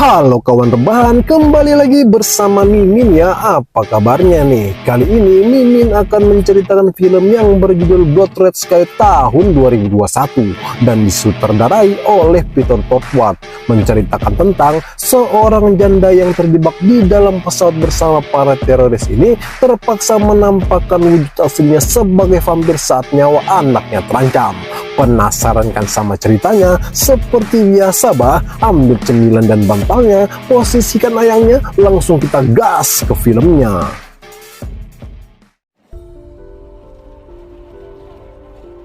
Halo kawan rebahan, kembali lagi bersama Mimin ya. Apa kabarnya nih? Kali ini Mimin akan menceritakan film yang berjudul Blood Red Sky tahun 2021 dan disutradarai oleh Peter Torwart, menceritakan tentang seorang janda yang terjebak di dalam pesawat bersama para teroris ini terpaksa menampakkan wujud aslinya sebagai vampir saat nyawa anaknya terancam. Penasaran kan sama ceritanya? Seperti biasa bah, ambil cemilan dan bantalnya, posisikan ayangnya, langsung kita gas ke filmnya.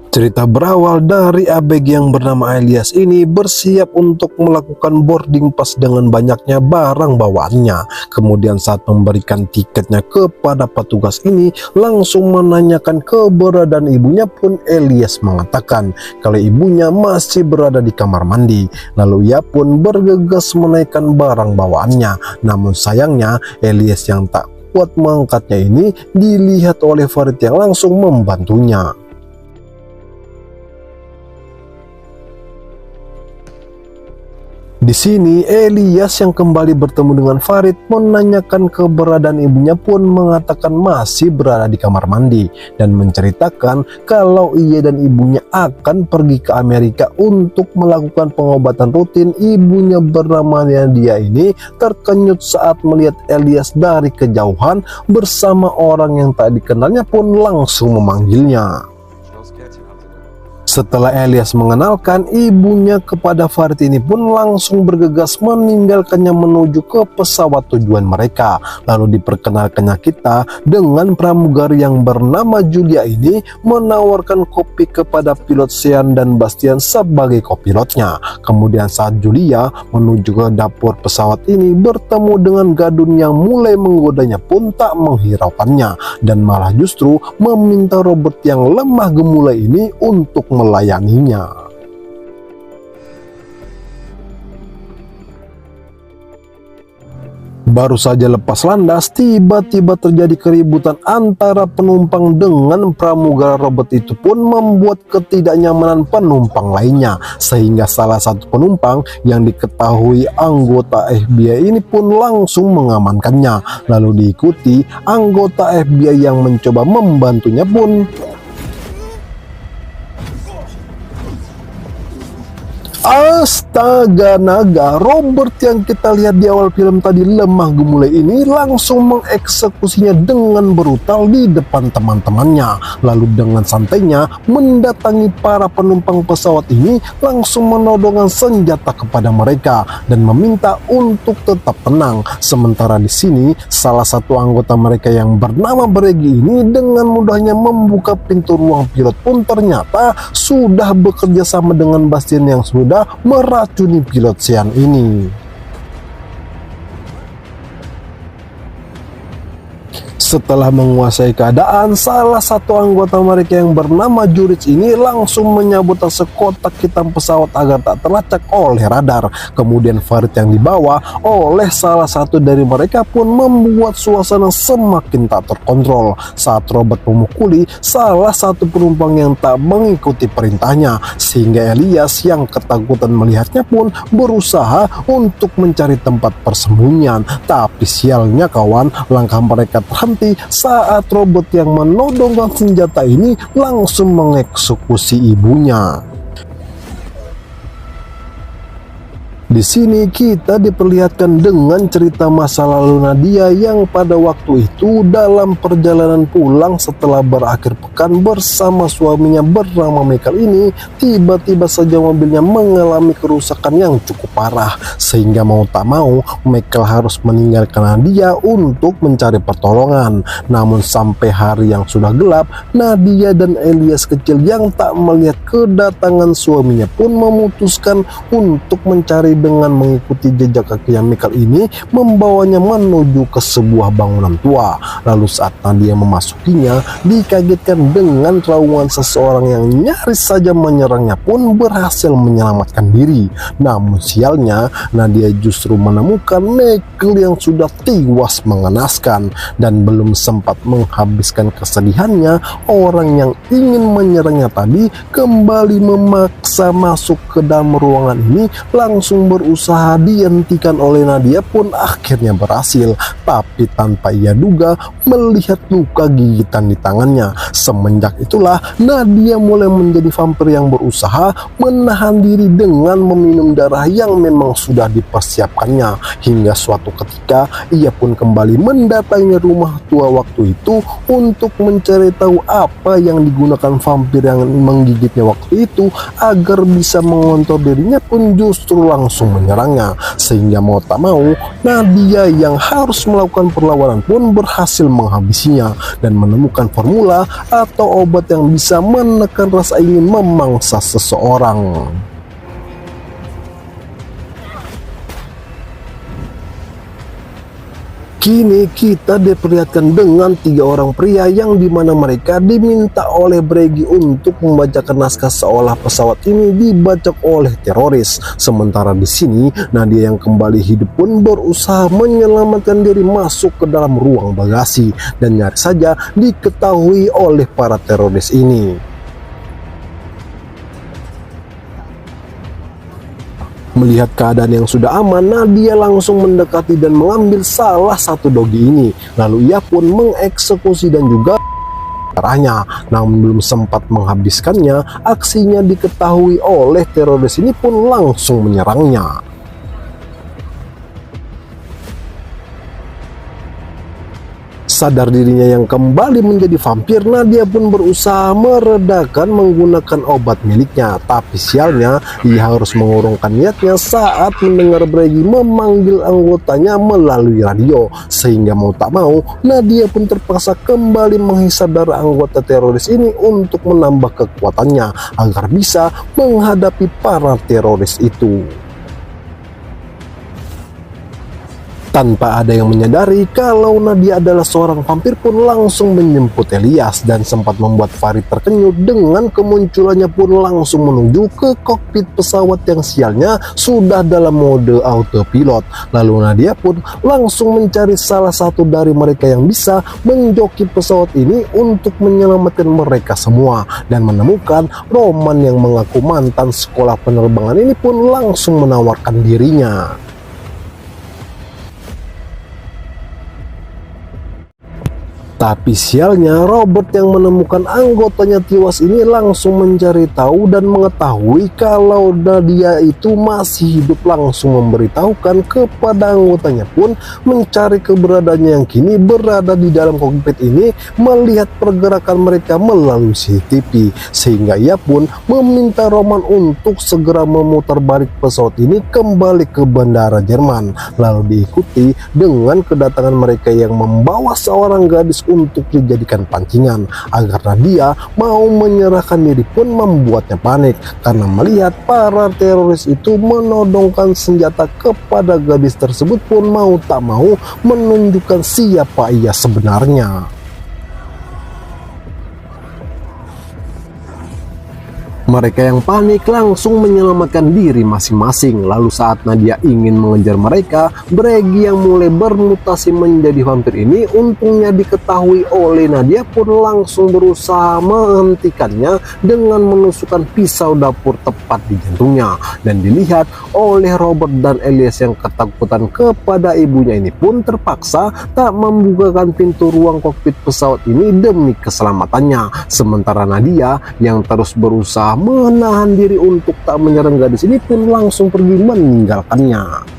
Cerita berawal dari ABG yang bernama Elias ini bersiap untuk melakukan boarding pass dengan banyaknya barang bawaannya. Kemudian saat memberikan tiketnya kepada petugas ini, langsung menanyakan keberadaan ibunya pun Elias mengatakan kalau ibunya masih berada di kamar mandi. Lalu ia pun bergegas menaikkan barang bawaannya. Namun sayangnya Elias yang tak kuat mengangkatnya ini dilihat oleh Farid yang langsung membantunya. Di sini Elias yang kembali bertemu dengan Farid menanyakan keberadaan ibunya pun mengatakan masih berada di kamar mandi dan menceritakan kalau ia dan ibunya akan pergi ke Amerika untuk melakukan pengobatan rutin. Ibunya bernama Nadia ini terkenyut saat melihat Elias dari kejauhan bersama orang yang tak dikenalnya pun langsung memanggilnya. Setelah Elias mengenalkan ibunya kepada Farid ini pun langsung bergegas meninggalkannya menuju ke pesawat tujuan mereka. Lalu diperkenalkannya kita dengan pramugari yang bernama Julia ini menawarkan kopi kepada pilot Sean dan Bastian sebagai kopilotnya. Kemudian saat Julia menuju ke dapur pesawat ini bertemu dengan Gadun yang mulai menggodanya pun tak menghiraukannya dan malah justru meminta Robert yang lemah gemulai ini untuk melayaninya. Baru saja lepas landas, tiba-tiba terjadi keributan antara penumpang dengan pramugara Robert. Itu pun membuat ketidaknyamanan penumpang lainnya, sehingga salah satu penumpang yang diketahui anggota FBI ini pun langsung mengamankannya. Lalu diikuti anggota FBI yang mencoba membantunya pun. Astaga naga, Robert yang kita lihat di awal film tadi lemah gemulai ini langsung mengeksekusinya dengan brutal di depan teman-temannya. Lalu dengan santainya mendatangi para penumpang pesawat ini, langsung menodongkan senjata kepada mereka dan meminta untuk tetap tenang. Sementara di sini salah satu anggota mereka yang bernama Bregi ini dengan mudahnya membuka pintu ruang pilot pun ternyata sudah bekerja sama dengan Bastian yang sudah meracuni pilot Sean ini. Setelah menguasai keadaan, salah satu anggota mereka yang bernama Jurich ini langsung menyabotase kotak hitam pesawat agar tak terlacak oleh radar. Kemudian Farid yang dibawa oleh salah satu dari mereka pun membuat suasana semakin tak terkontrol saat Robert memukuli salah satu penumpang yang tak mengikuti perintahnya, sehingga Elias yang ketakutan melihatnya pun berusaha untuk mencari tempat persembunyian. Tapi sialnya kawan, langkah mereka terhenti saat Robert yang menodongkan senjata ini langsung mengeksekusi ibunya. Di sini kita diperlihatkan dengan cerita masa lalu Nadia yang pada waktu itu dalam perjalanan pulang setelah berakhir pekan bersama suaminya bernama Michael ini, tiba-tiba saja mobilnya mengalami kerusakan yang cukup parah, sehingga mau tak mau Michael harus meninggalkan Nadia untuk mencari pertolongan. Namun sampai hari yang sudah gelap, Nadia dan Elias kecil yang tak melihat kedatangan suaminya pun memutuskan untuk mencari dengan mengikuti jejak kaki yang Michael ini membawanya menuju ke sebuah bangunan tua. Lalu saat Nadia memasukinya, dikagetkan dengan raungan seseorang yang nyaris saja menyerangnya pun berhasil menyelamatkan diri. Namun sialnya, Nadia justru menemukan Michael yang sudah tewas mengenaskan dan belum sempat menghabiskan kesedihannya, orang yang ingin menyerangnya tadi kembali memaksa masuk ke dalam ruangan ini, langsung yang berusaha dihentikan oleh Nadia pun akhirnya berhasil, tapi tanpa ia duga melihat luka gigitan di tangannya. Semenjak itulah Nadia mulai menjadi vampir yang berusaha menahan diri dengan meminum darah yang memang sudah dipersiapkannya. Hingga suatu ketika ia pun kembali mendatangi rumah tua waktu itu untuk mencari tahu apa yang digunakan vampir yang menggigitnya waktu itu agar bisa mengontrol dirinya pun justru langsung menyerangnya. Sehingga mau tak mau Nadia yang harus melakukan perlawanan pun berhasil menghabisinya dan menemukan formula atau obat yang bisa menekan rasa ingin memangsa seseorang. Kini kita diperlihatkan dengan 3 orang pria yang dimana mereka diminta oleh Bragi untuk membacakan naskah seolah pesawat ini dibajak oleh teroris. Sementara di sini Nadia yang kembali hidup pun berusaha menyelamatkan diri masuk ke dalam ruang bagasi dan nyaris saja diketahui oleh para teroris ini. Melihat keadaan yang sudah aman, Nadia langsung mendekati dan mengambil salah satu dogi ini. Lalu ia pun mengeksekusi dan juga darahnya. Namun belum sempat menghabiskannya, aksinya diketahui oleh teroris ini pun langsung menyerangnya. Sadar dirinya yang kembali menjadi vampir, Nadia pun berusaha meredakan menggunakan obat miliknya. Tapi sialnya, ia harus mengurungkan niatnya saat mendengar Bragi memanggil anggotanya melalui radio. Sehingga mau tak mau, Nadia pun terpaksa kembali menghisap darah anggota teroris ini untuk menambah kekuatannya agar bisa menghadapi para teroris itu. Tanpa ada yang menyadari kalau Nadia adalah seorang vampir pun langsung menjemput Elias dan sempat membuat Farid terkenyut dengan kemunculannya pun langsung menuju ke kokpit pesawat yang sialnya sudah dalam mode autopilot. Lalu Nadia pun langsung mencari salah satu dari mereka yang bisa menjoki pesawat ini untuk menyelamatkan mereka semua dan menemukan Roman yang mengaku mantan sekolah penerbangan ini pun langsung menawarkan dirinya. Tapi sialnya, Robert yang menemukan anggotanya tewas ini langsung mencari tahu dan mengetahui kalau Nadia itu masih hidup, langsung memberitahukan kepada anggotanya pun mencari keberadaannya yang kini berada di dalam kokpit ini melihat pergerakan mereka melalui CCTV. Sehingga ia pun meminta Roman untuk segera memutar balik pesawat ini kembali ke bandara Jerman. Lalu diikuti dengan kedatangan mereka yang membawa seorang gadis untuk dijadikan pancingan agar Nadia mau menyerahkan diri pun membuatnya panik karena melihat para teroris itu menodongkan senjata kepada gadis tersebut pun mau tak mau menunjukkan siapa ia sebenarnya. Mereka yang panik langsung menyelamatkan diri masing-masing. Lalu saat Nadia ingin mengejar mereka, Bragi yang mulai bermutasi menjadi vampir ini untungnya diketahui oleh Nadia pun langsung berusaha menghentikannya dengan menusukkan pisau dapur tepat di jantungnya. Dan dilihat oleh Robert dan Elias yang ketakutan kepada ibunya ini pun terpaksa tak membukakan pintu ruang kokpit pesawat ini demi keselamatannya. Sementara Nadia yang terus berusaha menahan diri untuk tak menyerang gadis ini pun langsung pergi meninggalkannya.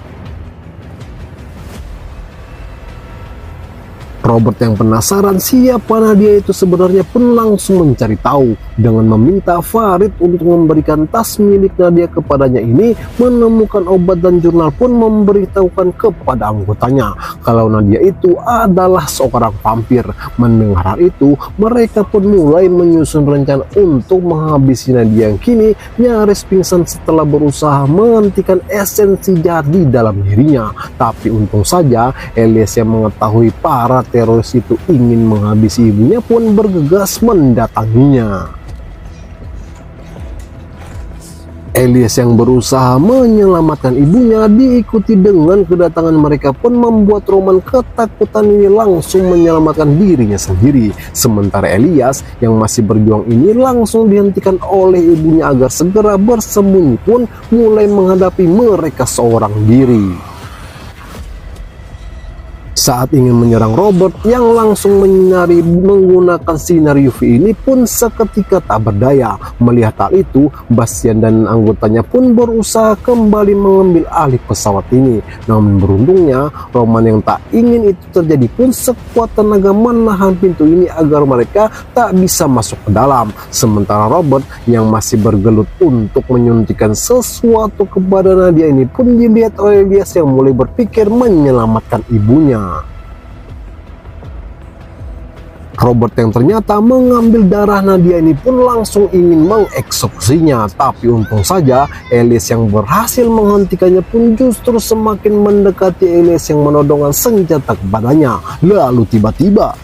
Robert yang penasaran siapa Nadia itu sebenarnya pun langsung mencari tahu dengan meminta Farid untuk memberikan tas milik Nadia kepadanya ini. Menemukan obat dan jurnal pun memberitahukan kepada anggotanya kalau Nadia itu adalah seorang vampir. Mendengar hal itu, mereka pun mulai menyusun rencana untuk menghabisi Nadia yang kini nyaris pingsan setelah berusaha menghentikan esensi jahat di dalam dirinya. Tapi untung saja Elias yang mengetahui para teroris itu ingin menghabisi ibunya pun bergegas mendatanginya. Elias yang berusaha menyelamatkan ibunya diikuti dengan kedatangan mereka pun membuat Roman ketakutan ini langsung menyelamatkan dirinya sendiri. Sementara Elias yang masih berjuang ini langsung dihentikan oleh ibunya agar segera bersembunyi pun mulai menghadapi mereka seorang diri. Saat ingin menyerang Robert yang langsung menyinari menggunakan sinar UV ini pun seketika tak berdaya. Melihat hal itu, Bastian dan anggotanya pun berusaha kembali mengambil alih pesawat ini. Namun beruntungnya, Roman yang tak ingin itu terjadi pun sekuat tenaga menahan pintu ini agar mereka tak bisa masuk ke dalam. Sementara Robert yang masih bergelut untuk menyuntikkan sesuatu kepada Nadia ini pun dilihat oleh Elias yang mulai berpikir menyelamatkan ibunya. Robert yang ternyata mengambil darah Nadia ini pun langsung ingin mengeksekusinya, tapi untung saja Elias yang berhasil menghentikannya pun justru semakin mendekati Elias yang menodongkan senjata kepadanya. Lalu tiba-tiba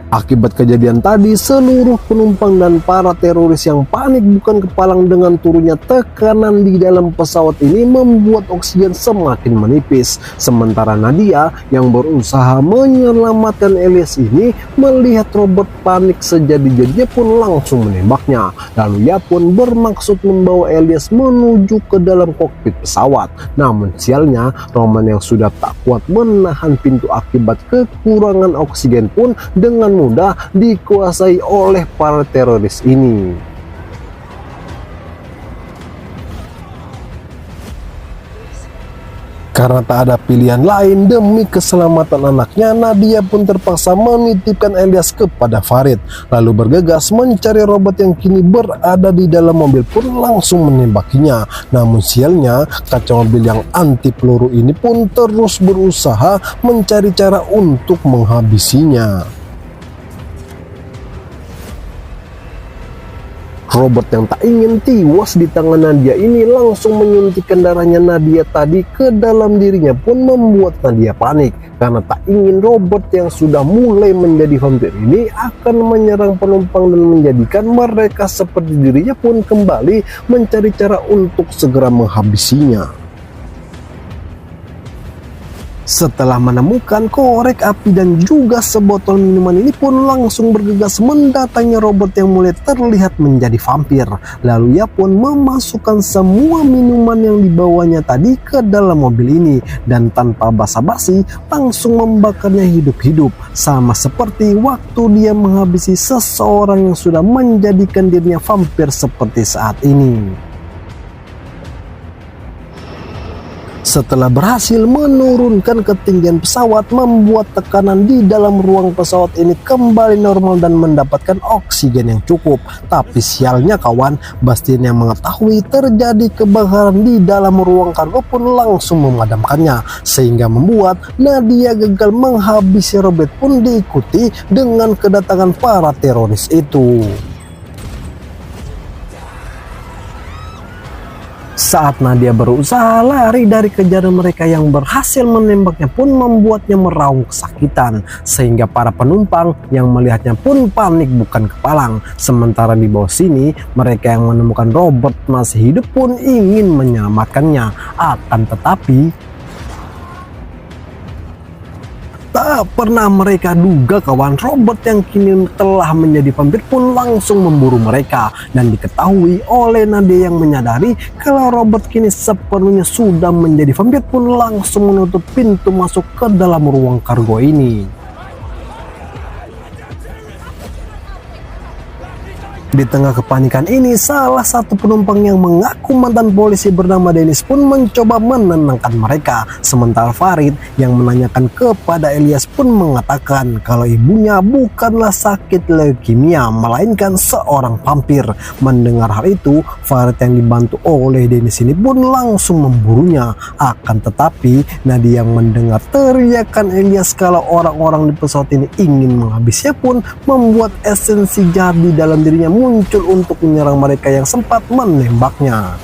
akibat kejadian tadi, seluruh penumpang dan para teroris yang panik bukan kepalang dengan turunnya tekanan di dalam pesawat ini membuat oksigen semakin menipis. Sementara Nadia yang berusaha menyelamatkan Elias ini melihat Robert panik sejadi-jadinya pun langsung menembaknya. Lalu ia pun bermaksud membawa Elias menuju ke dalam kokpit pesawat. Namun sialnya, Roman yang sudah tak kuat menahan pintu akibat kekurangan oksigen pun dengan mudah dikuasai oleh para teroris ini. Karena tak ada pilihan lain demi keselamatan anaknya, Nadia pun terpaksa menitipkan Elias kepada Farid, lalu bergegas mencari Robert yang kini berada di dalam mobil pun langsung menembakinya. Namun sialnya, kaca mobil yang anti peluru ini pun terus berusaha mencari cara untuk menghabisinya. Robert yang tak ingin tewas di tangan Nadia ini langsung menyuntikkan darahnya Nadia tadi ke dalam dirinya pun membuat Nadia panik karena tak ingin Robert yang sudah mulai menjadi vampir ini akan menyerang penumpang dan menjadikan mereka seperti dirinya pun kembali mencari cara untuk segera menghabisinya. Setelah menemukan korek api dan juga sebotol minuman ini pun langsung bergegas mendatangi Robert yang mulai terlihat menjadi vampir. Lalu ia pun memasukkan semua minuman yang dibawanya tadi ke dalam mobil ini dan tanpa basa-basi langsung membakarnya hidup-hidup, sama seperti waktu dia menghabisi seseorang yang sudah menjadikan dirinya vampir seperti saat ini. Setelah berhasil menurunkan ketinggian pesawat, membuat tekanan di dalam ruang pesawat ini kembali normal dan mendapatkan oksigen yang cukup. Tapi sialnya kawan, Bastian yang mengetahui terjadi kebakaran di dalam ruang kargo pun langsung memadamkannya, sehingga membuat Nadia gagal menghabisi Robert pun diikuti dengan kedatangan para teroris itu. Saat Nadia berusaha lari dari kejaran mereka yang berhasil menembaknya pun membuatnya meraung kesakitan, sehingga para penumpang yang melihatnya pun panik bukan kepalang. Sementara di bawah sini mereka yang menemukan Robert masih hidup pun ingin menyelamatkannya, akan tetapi tak pernah mereka duga kawan, Robert yang kini telah menjadi vampir pun langsung memburu mereka, dan diketahui oleh Nadia yang menyadari kalau Robert kini sepenuhnya sudah menjadi vampir pun langsung menutup pintu masuk ke dalam ruang kargo ini. Di tengah kepanikan ini, salah satu penumpang yang mengaku mantan polisi bernama Dennis pun mencoba menenangkan mereka. Sementara Farid yang menanyakan kepada Elias pun mengatakan kalau ibunya bukanlah sakit leukemia, melainkan seorang vampir. Mendengar hal itu, Farid yang dibantu oleh Dennis ini pun langsung memburunya. Akan tetapi, Nadia yang mendengar teriakan Elias kalau orang-orang di pesawat ini ingin menghabisnya pun membuat esensi jahat di dalam dirinya muncul untuk menyerang mereka yang sempat menembaknya.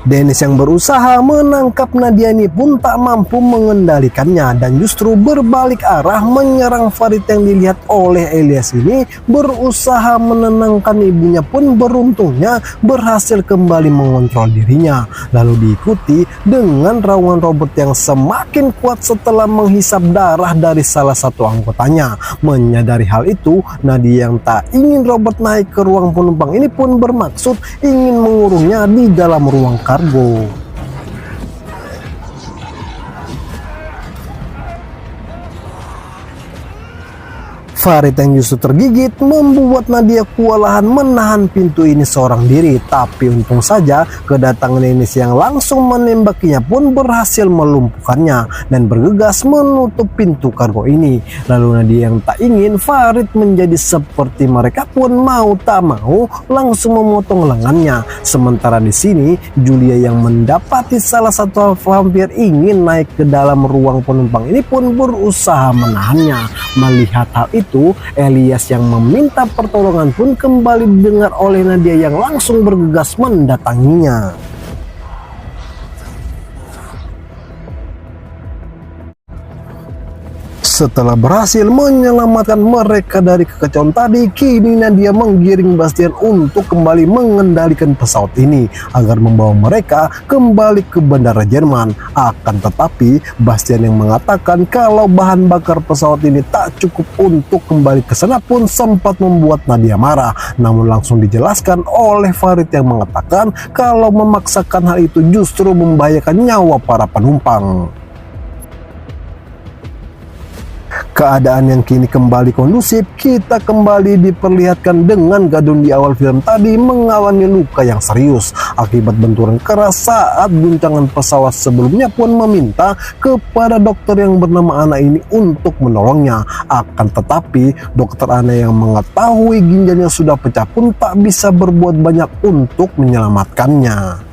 Dennis yang berusaha menangkap Nadia ini pun tak mampu mengendalikannya dan justru berbalik arah menyerang Farid. Yang dilihat oleh Elias ini berusaha menenangkan ibunya pun beruntungnya berhasil kembali mengontrol dirinya, lalu diikuti dengan raungan Robert yang semakin kuat setelah menghisap darah dari salah satu anggotanya. Menyadari hal itu, Nadia yang tak ingin Robert naik ke ruang penumpang ini pun bermaksud ingin mengurungnya di dalam ruang kargo. Farid yang justru tergigit membuat Nadia kewalahan menahan pintu ini seorang diri, tapi untung saja kedatangan Dennis yang langsung menembakinya pun berhasil melumpuhkannya dan bergegas menutup pintu kargo ini. Lalu Nadia yang tak ingin Farid menjadi seperti mereka pun mau tak mau langsung memotong lengannya. Sementara di sini Julia yang mendapati salah satu vampir ingin naik ke dalam ruang penumpang ini pun berusaha menahannya. Melihat hal itu, Elias yang meminta pertolongan pun kembali didengar oleh Nadia yang langsung bergegas mendatanginya. Setelah berhasil menyelamatkan mereka dari kekacauan tadi, kini Nadia menggiring Bastian untuk kembali mengendalikan pesawat ini agar membawa mereka kembali ke bandara Jerman. Akan tetapi, Bastian yang mengatakan kalau bahan bakar pesawat ini tak cukup untuk kembali ke sana pun sempat membuat Nadia marah. Namun langsung dijelaskan oleh Farid yang mengatakan kalau memaksakan hal itu justru membahayakan nyawa para penumpang. Keadaan yang kini kembali kondusif, kita kembali diperlihatkan dengan Gadun di awal film tadi mengalami luka yang serius akibat benturan keras saat guncangan pesawat sebelumnya pun meminta kepada dokter yang bernama Ana ini untuk menolongnya. Akan tetapi dokter Ana yang mengetahui ginjalnya sudah pecah pun tak bisa berbuat banyak untuk menyelamatkannya.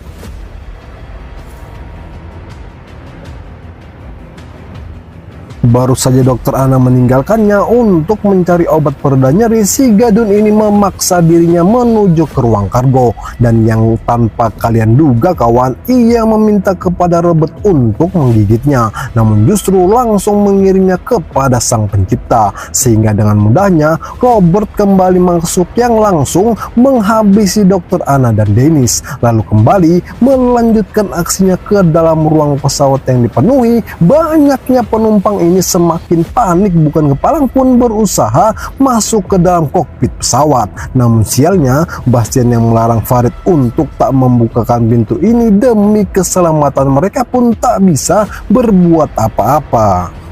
Baru saja dokter Ana meninggalkannya untuk mencari obat pereda nyeri, si Gadun ini memaksa dirinya menuju ke ruang kargo. Dan yang tanpa kalian duga kawan, ia meminta kepada Robert untuk menggigitnya. Namun justru langsung mengirimnya kepada sang pencipta. Sehingga dengan mudahnya Robert kembali masuk yang langsung menghabisi dokter Ana dan Dennis. Lalu kembali melanjutkan aksinya ke dalam ruang pesawat yang dipenuhi banyaknya penumpang ini. Semakin panik bukan kepalang pun berusaha masuk ke dalam kokpit pesawat. Namun sialnya Bastian yang melarang Farid untuk tak membukakan pintu ini demi keselamatan mereka pun tak bisa berbuat apa-apa.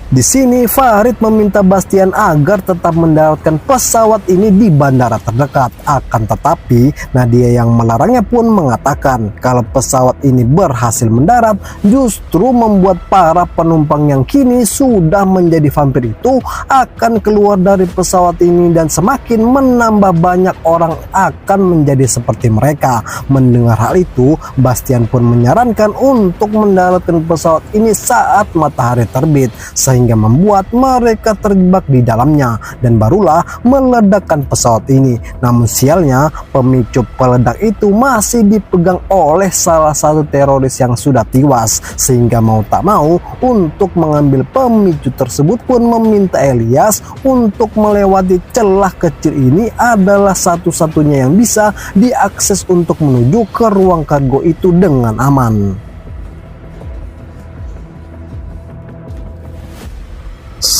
Di sini Farid meminta Bastian agar tetap mendaratkan pesawat ini di bandara terdekat. Akan tetapi Nadia yang melarangnya pun mengatakan kalau pesawat ini berhasil mendarat justru membuat para penumpang yang kini sudah menjadi vampir itu akan keluar dari pesawat ini dan semakin menambah banyak orang akan menjadi seperti mereka. Mendengar hal itu, Bastian pun menyarankan untuk mendaratkan pesawat ini saat matahari terbit sehingga membuat mereka terjebak di dalamnya dan barulah meledakkan pesawat ini. Namun sialnya pemicu peledak itu masih dipegang oleh salah satu teroris yang sudah tewas, sehingga mau tak mau untuk mengambil pemicu tersebut pun meminta Elias untuk melewati celah kecil ini adalah satu-satunya yang bisa diakses untuk menuju ke ruang kargo itu dengan aman.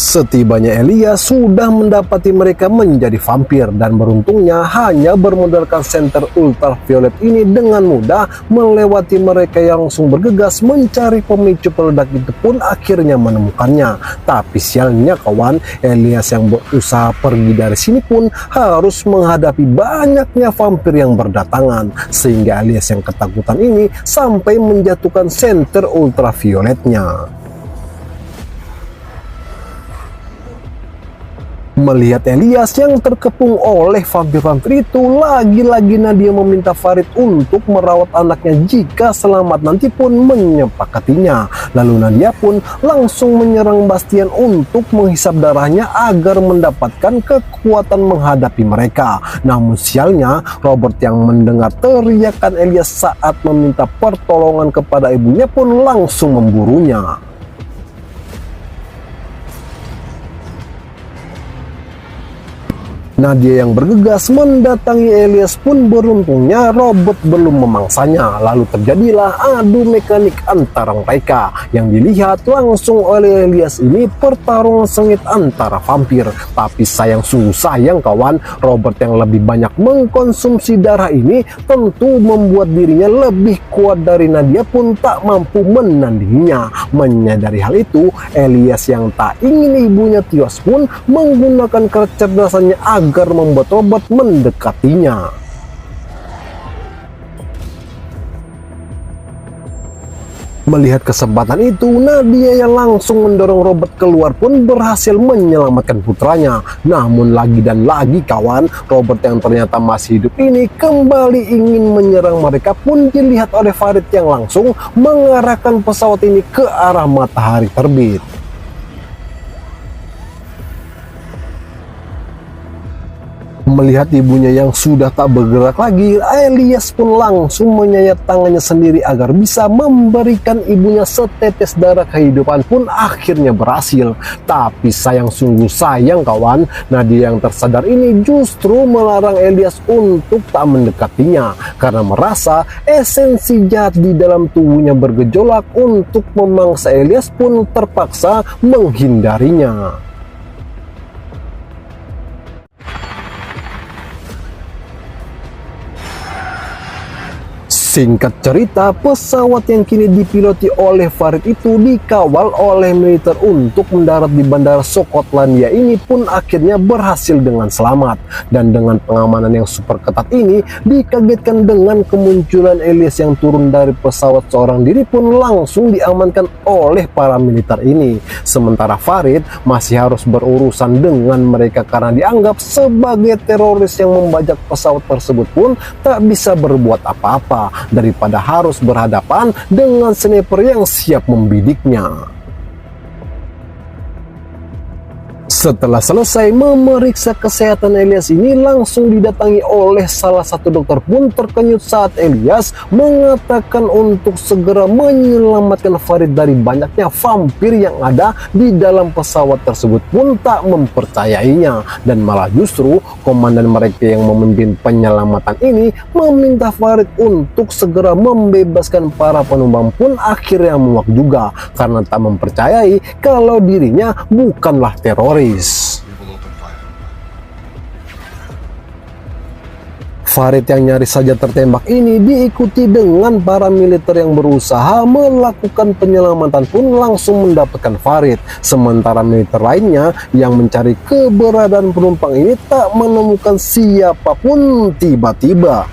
Setibanya Elias sudah mendapati mereka menjadi vampir dan beruntungnya hanya bermodalkan senter ultraviolet ini dengan mudah melewati mereka yang langsung bergegas mencari pemicu peledak itu pun akhirnya menemukannya. Tapi sialnya kawan, Elias yang berusaha pergi dari sini pun harus menghadapi banyaknya vampir yang berdatangan sehingga Elias yang ketakutan ini sampai menjatuhkan senter ultravioletnya. Melihat Elias yang terkepung oleh vampir-vampir itu, lagi-lagi Nadia meminta Farid untuk merawat anaknya jika selamat nanti pun menyepakatinya. Lalu Nadia pun langsung menyerang Bastian untuk menghisap darahnya agar mendapatkan kekuatan menghadapi mereka. Namun sialnya, Robert yang mendengar teriakan Elias saat meminta pertolongan kepada ibunya pun langsung memburunya. Nadia yang bergegas mendatangi Elias pun beruntungnya Robert belum memangsanya. Lalu terjadilah adu mekanik antara mereka. Yang dilihat langsung oleh Elias ini pertarungan sengit antara vampir. Tapi sungguh sayang kawan, Robert yang lebih banyak mengkonsumsi darah ini tentu membuat dirinya lebih kuat dari Nadia pun tak mampu menandinginya. Menyadari hal itu, Elias yang tak ingin ibunya tewas pun menggunakan kecerdasannya agar membuat Robert mendekatinya. Melihat kesempatan itu, Nadia yang langsung mendorong Robert keluar pun berhasil menyelamatkan putranya. Namun lagi dan lagi kawan, Robert yang ternyata masih hidup ini kembali ingin menyerang mereka pun dilihat oleh Farid yang langsung mengarahkan pesawat ini ke arah matahari terbit. Melihat ibunya yang sudah tak bergerak lagi, Elias pun langsung menyayat tangannya sendiri agar bisa memberikan ibunya setetes darah kehidupan pun akhirnya berhasil. Tapi sungguh sayang kawan, Nadia yang tersadar ini justru melarang Elias untuk tak mendekatinya karena merasa esensi jahat di dalam tubuhnya bergejolak. Untuk memangsa Elias pun terpaksa menghindarinya. Singkat cerita, pesawat yang kini dipiloti oleh Farid itu dikawal oleh militer untuk mendarat di bandara Skotlandia ini pun akhirnya berhasil dengan selamat. Dan dengan pengamanan yang super ketat ini, dikagetkan dengan kemunculan Elias yang turun dari pesawat seorang diri pun langsung diamankan oleh para militer ini. Sementara Farid masih harus berurusan dengan mereka karena dianggap sebagai teroris yang membajak pesawat tersebut pun tak bisa berbuat apa-apa daripada harus berhadapan dengan sniper yang siap membidiknya. Setelah selesai memeriksa kesehatan Elias ini, langsung didatangi oleh salah satu dokter pun terkejut saat Elias mengatakan untuk segera menyelamatkan Farid dari banyaknya vampir yang ada di dalam pesawat tersebut pun tak mempercayainya. Dan malah justru komandan mereka yang memimpin penyelamatan ini meminta Farid untuk segera membebaskan para penumpang pun akhirnya muak juga karena tak mempercayai kalau dirinya bukanlah teroris. Farid yang nyaris saja tertembak ini diikuti dengan para militer yang berusaha melakukan penyelamatan pun langsung mendapatkan Farid. Sementara militer lainnya yang mencari keberadaan penumpang ini tak menemukan siapapun. Tiba-tiba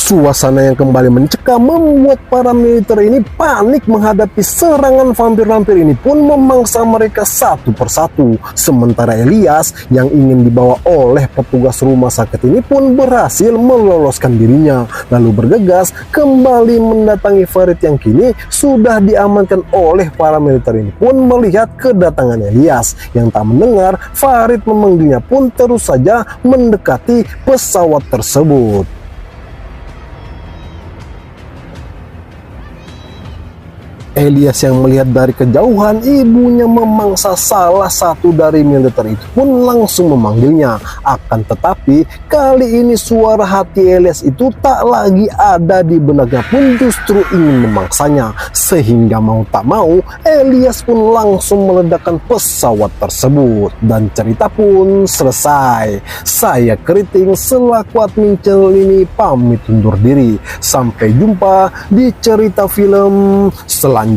suasana yang kembali mencekam membuat para militer ini panik menghadapi serangan vampir-vampir ini pun memangsa mereka satu persatu. Sementara Elias yang ingin dibawa oleh petugas rumah sakit ini pun berhasil meloloskan dirinya. Lalu bergegas kembali mendatangi Farid yang kini sudah diamankan oleh para militer ini pun melihat kedatangan Elias. Yang tak mendengar Farid memanggilnya pun terus saja mendekati pesawat tersebut. Elias yang melihat dari kejauhan ibunya memangsa salah satu dari militer itu pun langsung memanggilnya. Akan tetapi kali ini suara hati Elias itu tak lagi ada di benaknya pun justru ingin memangsanya. Sehingga mau tak mau Elias pun langsung meledakkan pesawat tersebut. Dan cerita pun selesai. Saya Keriting selaku admin channel ini pamit undur diri. Sampai jumpa di cerita film selanjutnya.